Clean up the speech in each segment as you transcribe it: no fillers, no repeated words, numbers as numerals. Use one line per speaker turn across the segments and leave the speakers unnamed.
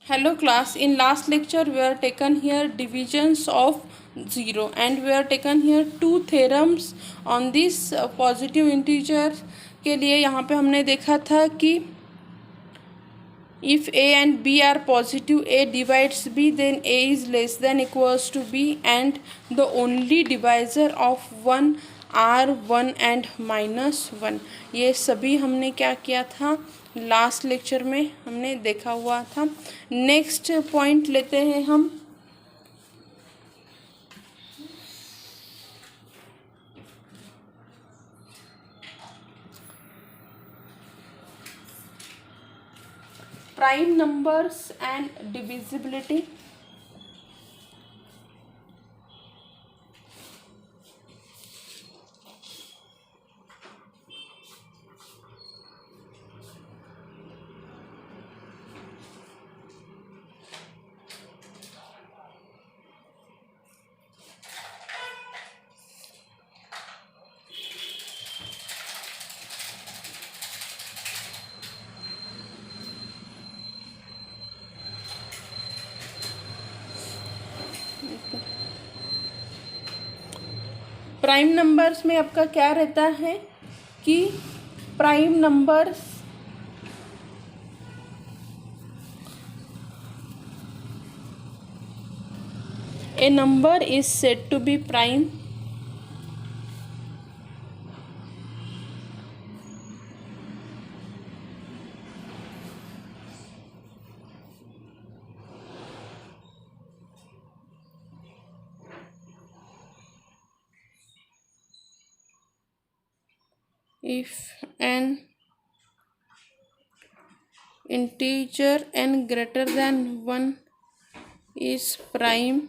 Hello class, in last lecture we are taken here divisions of 0 and we are taken here two theorems on this positive integer के लिए. यहाँ पे हमने देखा था कि if a and b are positive, a divides b, then a is less than equals to b and the only divisor of 1 are 1 and -1. ये सभी हमने क्या किया था, लास्ट लेक्चर में हमने देखा हुआ था. नेक्स्ट पॉइंट लेते हैं हम. Prime numbers and divisibility. Prime numbers में आपका क्या रहता है कि prime numbers a number is said to be prime if an integer n greater than 1 is prime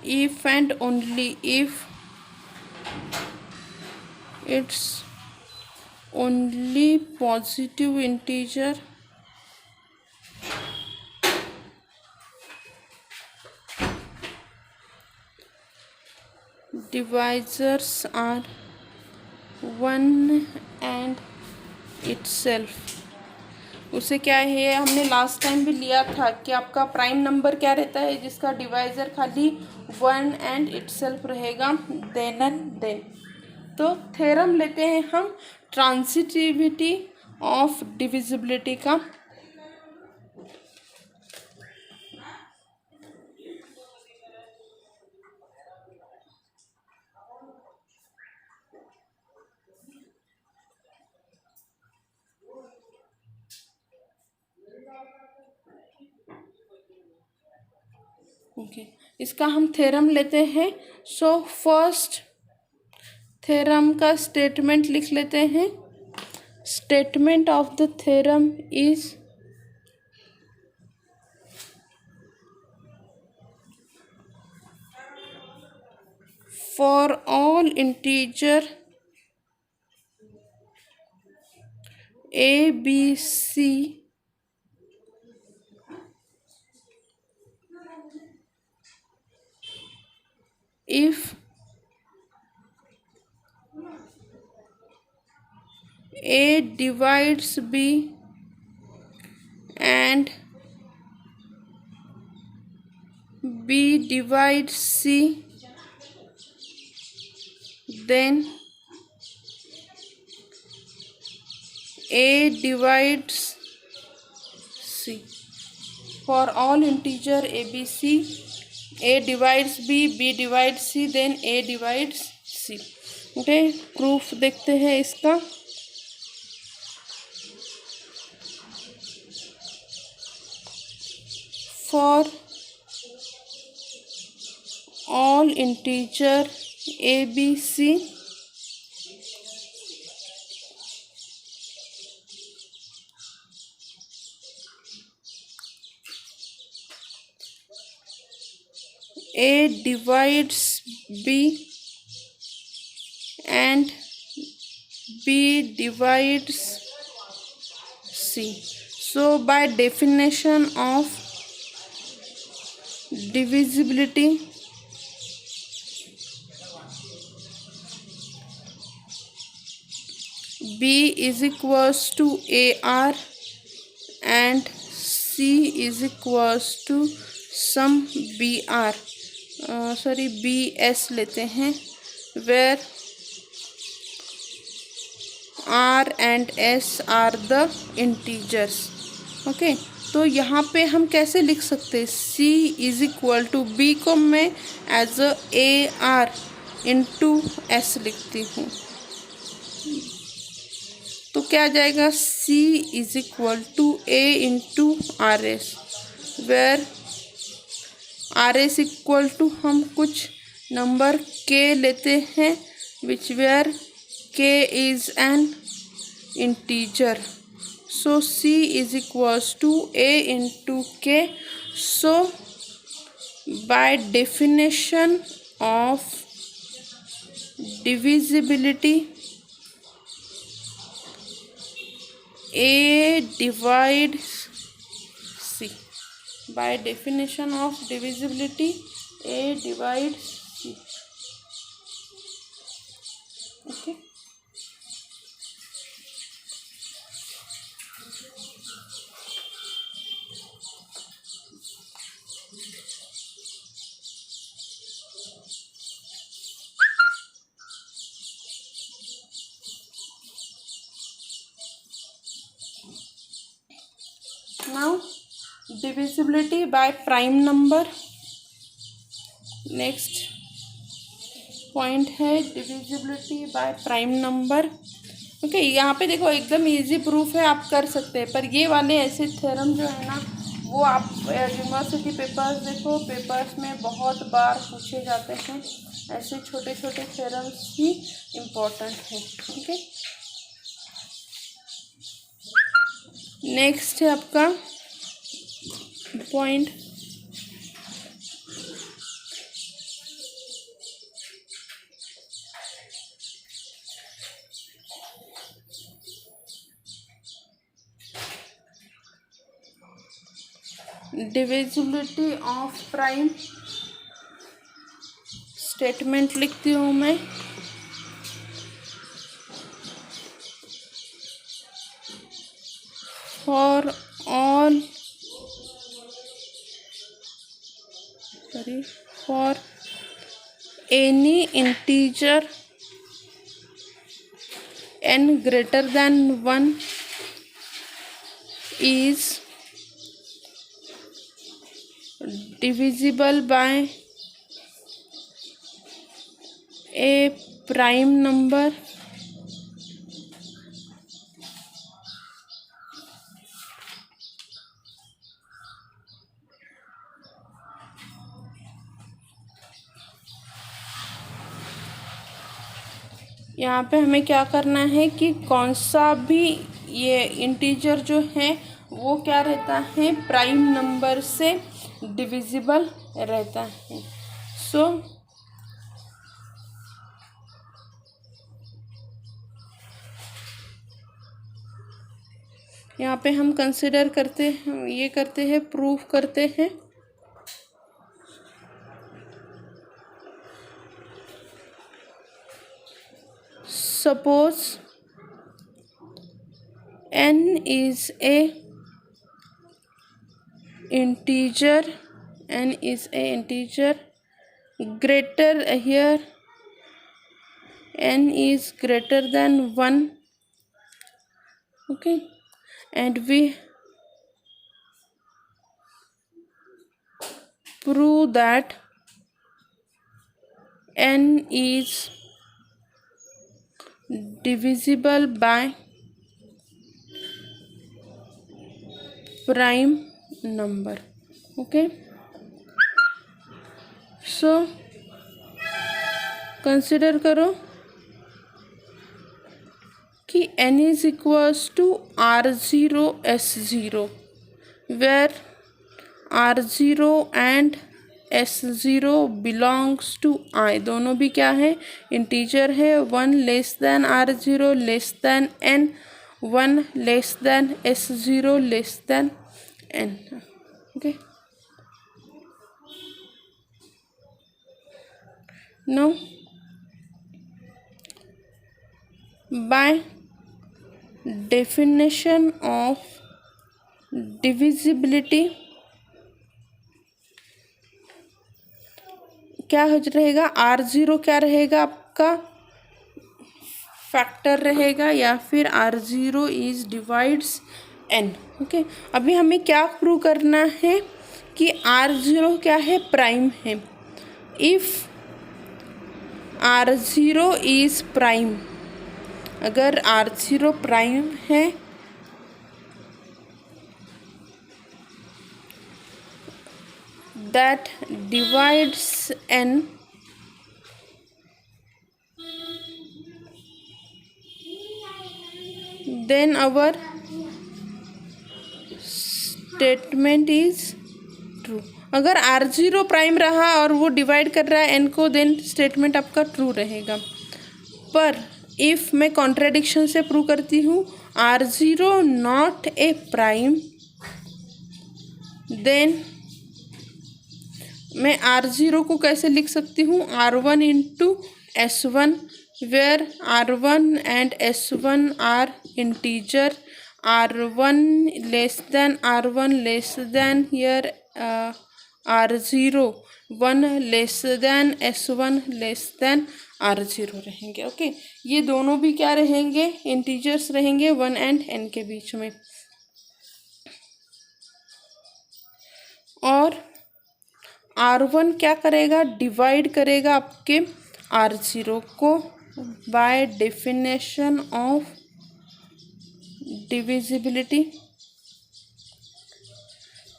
if and only if its only positive integer divisors are 1 and itself. उसे क्या है, हमने लास्ट टाइम भी लिया था कि आपका prime number क्या रहता है जिसका डिवाइज़र खाली 1 एंड इटसेल्फ रहेगा, देन एंड देन. तो थ्योरम लेते हैं हम ट्रांसिटिविटी ऑफ डिविजिबिलिटी का. ओके, इसका हम थ्योरम लेते हैं. सो फर्स्ट थ्योरम का स्टेटमेंट लिख लेते हैं. Statement of the theorem is for all integer A B C if a divides b and b divides c, then a divides c. For all integer a b c, a divides b, b divides c, then a divides c. Okay, proof देखते हैं इसका. For all integer a b c a divides b and b divides c. So by definition of divisibility, b is equals to ar and C is equals to sum BR, sorry BS लेते हैं, where R and S are the integers. Okay, तो यहाँ पे हम कैसे लिख सकते हैं? C is equal to B को मैं एज AR इंटू S लिखती हूँ, तो क्या आ जाएगा? C is equal to A into RS, where RS equal to हम कुछ नंबर K लेते हैं, which where K is an integer. So C is equals to A into K. So by definition of divisibility, A divides C. By definition of divisibility, A divides C. Okay. Now divisibility by prime number. Next point है divisibility by prime number. Okay, यहाँ पे देखो एकदम easy proof है, आप कर सकते हैं, पर ये वाले ऐसे थ्योरम जो है ना, वो आप यूनिवर्सिटी पेपर्स देखो, पेपर्स में बहुत बार पूछे जाते हैं. ऐसे छोटे छोटे थ्योरम्स ही इम्पोर्टेंट हैं. ओके, नेक्स्ट है आपका point divisibility of prime. Statement लिखती हूँ मैं. For all for any integer n greater than 1 is divisible by a prime number यहाँ पे हमें क्या करना है कि कौन सा भी ये इंटीजर जो है वो क्या रहता है, प्राइम नंबर से डिविजिबल रहता है. सो यहाँ पे हम कंसिडर करते हैं, ये करते हैं, प्रूफ करते हैं. Suppose n is a integer, greater, here n is greater than 1. Okay, and we prove that n is divisible by prime number. Okay, so consider करो कि n is equals to R0 S0, where R0 and S0 belongs to I. दोनों भी क्या है, integer है. 1 less than R0 less than n, 1 less then S0 less than n. Okay, now by definition of divisibility क्या हो रहेगा, R0 क्या रहेगा आपका फैक्टर रहेगा, या फिर R0 is divides n। Okay, अभी हमें क्या प्रूव करना है कि R0 क्या है, प्राइम है। इफ R0 इज प्राइम, अगर R0 प्राइम है that divides n, then our statement is true। अगर R0 प्राइम रहा और वो डिवाइड कर रहा है n को, देन स्टेटमेंट आपका ट्रू रहेगा। पर इफ़ मैं कॉन्ट्राडिक्शन से प्रूव करती हूँ R0 not a prime, then मैं R0 को कैसे लिख सकती हूँ, R1 into S1, where R1 and S1 are integer, R1 less than R1 less than here R0, 1 less than S1 less than R0 रहेंगे। ओके, ये दोनों भी क्या रहेंगे, इंटीजर्स रहेंगे 1 एंड n के बीच में। और R1 क्या करेगा, डिवाइड करेगा आपके R0 को by definition of divisibility.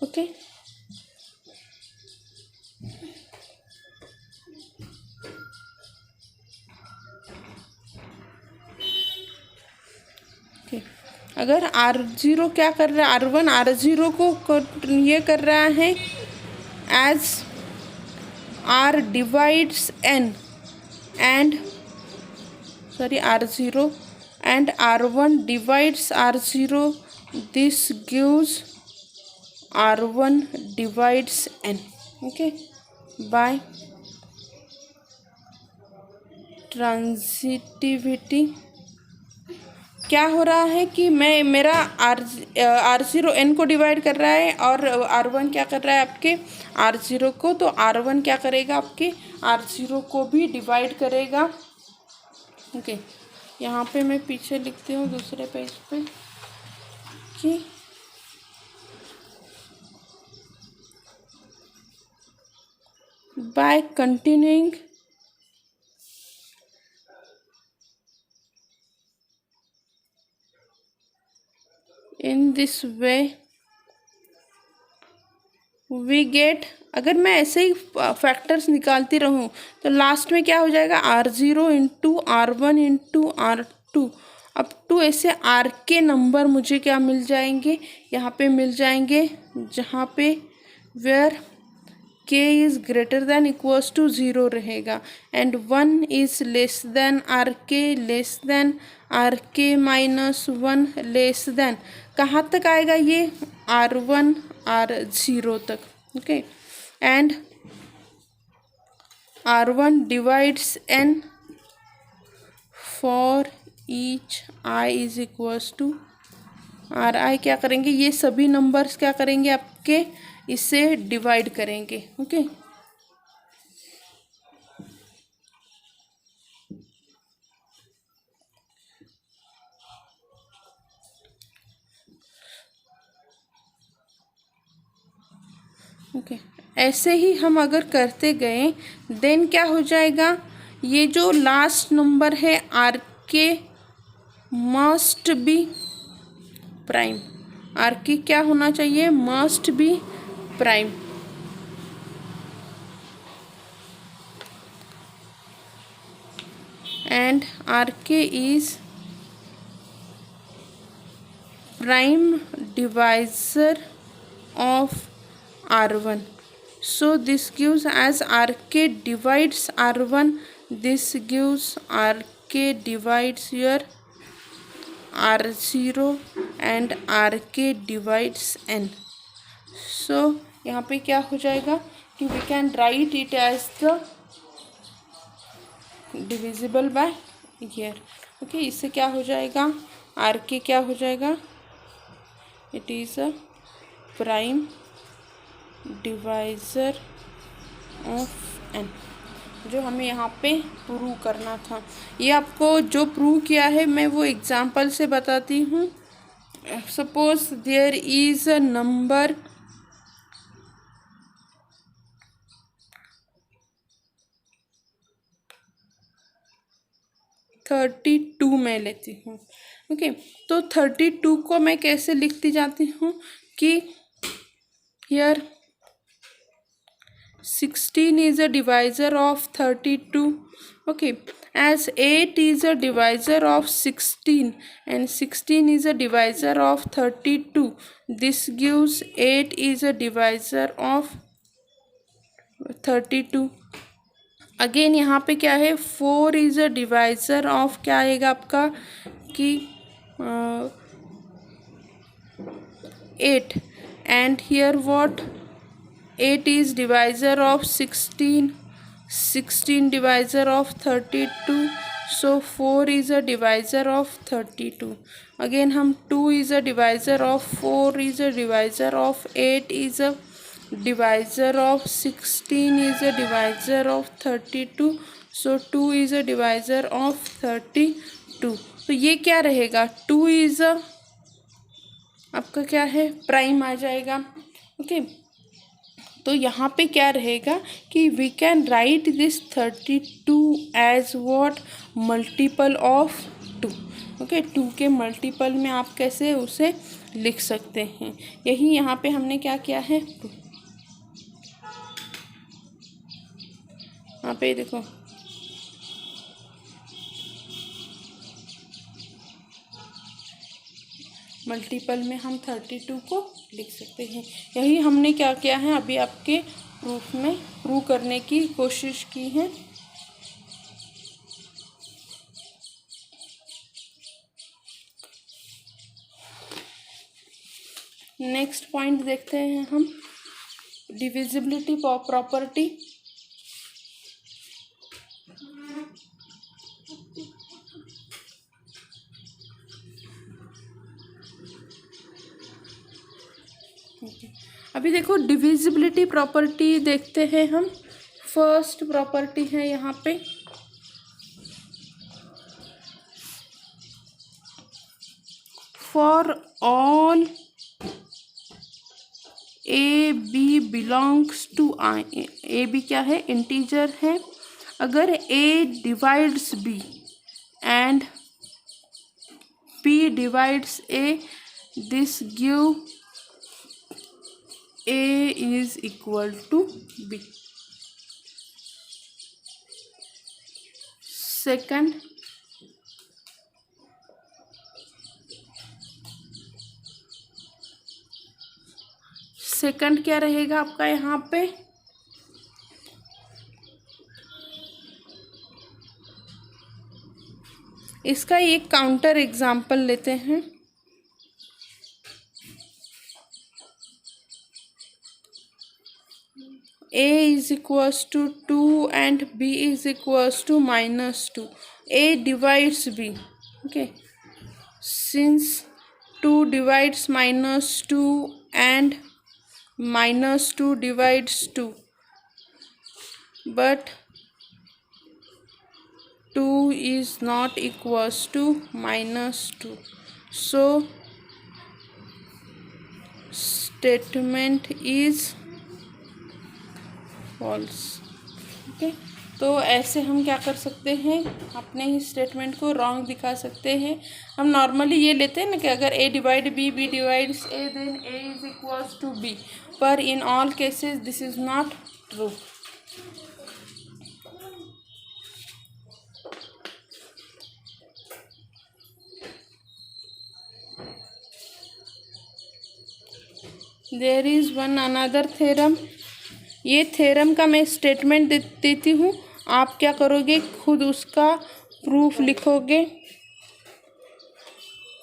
Okay, अगर R0 क्या कर रहा है, R1 R0 को ये कर रहा है as R divides n and sorry R0 and R1 divides R0, this gives R1 divides n। Okay, by transitivity क्या हो रहा है कि मेरा R0 n को डिवाइड कर रहा है और R1 क्या कर रहा है आपके R0 को, तो R1 क्या करेगा आपके R0 को भी डिवाइड करेगा। ओके, यहाँ पे मैं पीछे लिखती हूँ दूसरे पेज पे कि by continuing in this way we get, अगर मैं ऐसे ही फैक्टर्स निकालती रहूँ तो लास्ट में क्या हो जाएगा, R0 into R1 into R2 up to ऐसे R के नंबर मुझे क्या मिल जाएंगे, यहाँ पे मिल जाएंगे, जहाँ पे where k is greater than equals to 0 रहेगा and 1 is less than R K minus 1 less than, कहाँ तक आएगा ये, R1 R0 तक। Okay, and R1 divides n for each i is equals to Ri, क्या करेंगे, ये सभी नंबर्स क्या करेंगे आपके, इसे डिवाइड करेंगे। ओके, ओके, ऐसे ही हम अगर करते गए देन क्या हो जाएगा, ये जो लास्ट नंबर है R K must be prime, R K क्या होना चाहिए, must be prime. And R K is prime divisor of R1, so this gives as RK divides R1, this gives RK divides your R0 and RK divides N। so यहाँ पे क्या हो जाएगा कि we can write it as the divisible by here। Okay, इससे क्या हो जाएगा, RK क्या हो जाएगा, it is a prime divisor of N, जो हमें यहाँ पे प्रूव करना था। ये आपको जो प्रूव किया है मैं वो एग्जांपल से बताती हूँ। Suppose there is a number 32 मैं लेती हूँ। ओके, तो 32 को मैं कैसे लिखती जाती हूँ कि here 16 is a divisor of 32. Okay, as 8 is a divisor of 16 and 16 is a divisor of 32, this gives 8 is a divisor of 32. Again यहाँ पे क्या है, 4 इज अ डिवाइजर ऑफ क्या आएगा आपका कि 8 and here what 8 is divisor of 16, 16 divisor of 32, so 4 is a divisor of 32. Again हम 2 is a divisor of 4 is a divisor of 8 is a divisor of 16 is a divisor of 32, so 2 is a divisor of 32. तो ये क्या रहेगा, 2 is a आपका क्या है prime आ जाएगा। Okay, तो यहाँ पे क्या रहेगा कि we can write this 32 as what multiple of 2। Okay, 2 के मल्टीपल में आप कैसे उसे लिख सकते हैं, यही यहाँ पे हमने क्या किया है। यहाँ पे देखो मल्टीपल में हम 32 को लिख सकते हैं। यही हमने क्या किया है, अभी आपके प्रूफ में प्रूव करने की कोशिश की है। नेक्स्ट पॉइंट देखते हैं हम, डिविजिबिलिटी प्रॉपर्टी। अभी देखो डिविजिबिलिटी प्रॉपर्टी देखते हैं हम। फर्स्ट प्रॉपर्टी है यहाँ पे for all A B belongs to I. A B क्या है, इंटीजर है। अगर A divides B and B divides A, this give A is equal to B. Second, second क्या रहेगा आपका यहाँ पे, इसका एक काउंटर एग्जाम्पल लेते हैं। A is equals to 2 and B is equals to -2. A divides B. Okay, since 2 divides -2 and -2 divides 2, but 2 is not equals to -2, so statement is false. Okay, तो ऐसे हम क्या कर सकते हैं, अपने ही स्टेटमेंट को रॉन्ग दिखा सकते हैं। हम नॉर्मली ये लेते हैं ना कि अगर A divide B, B divides A, then A is equals to B, पर in all cases this is not true. There is one another theorem. ये थ्योरम का मैं स्टेटमेंट देती हूँ, आप क्या करोगे, खुद उसका प्रूफ लिखोगे।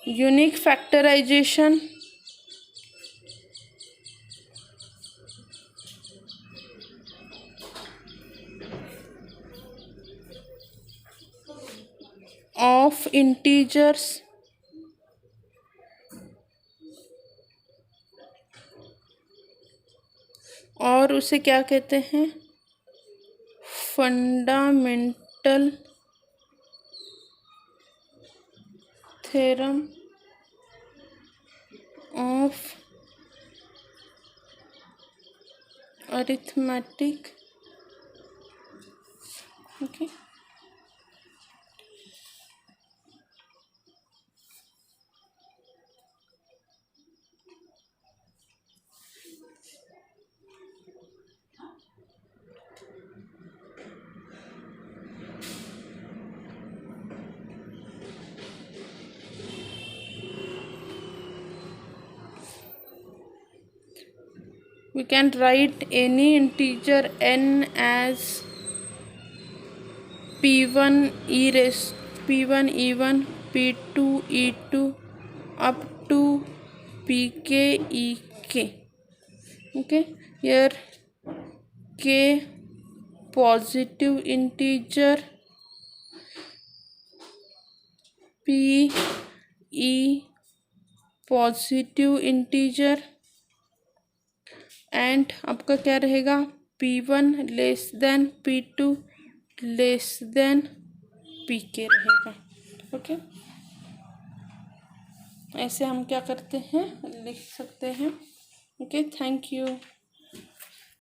यूनिक फैक्टराइजेशन ऑफ इंटीजर्स और उसे क्या कहते हैं? Fundamental theorem of arithmetic. Okay, we can write any integer n as p1 p1 e1 p2 e2 up to pk ek. Okay, here k positive integer, p e positive integer, and आपका क्या रहेगा? p1 less than p2 less than pk रहेगा। Okay, ऐसे हम क्या करते हैं, लिख सकते हैं। Okay, thank you.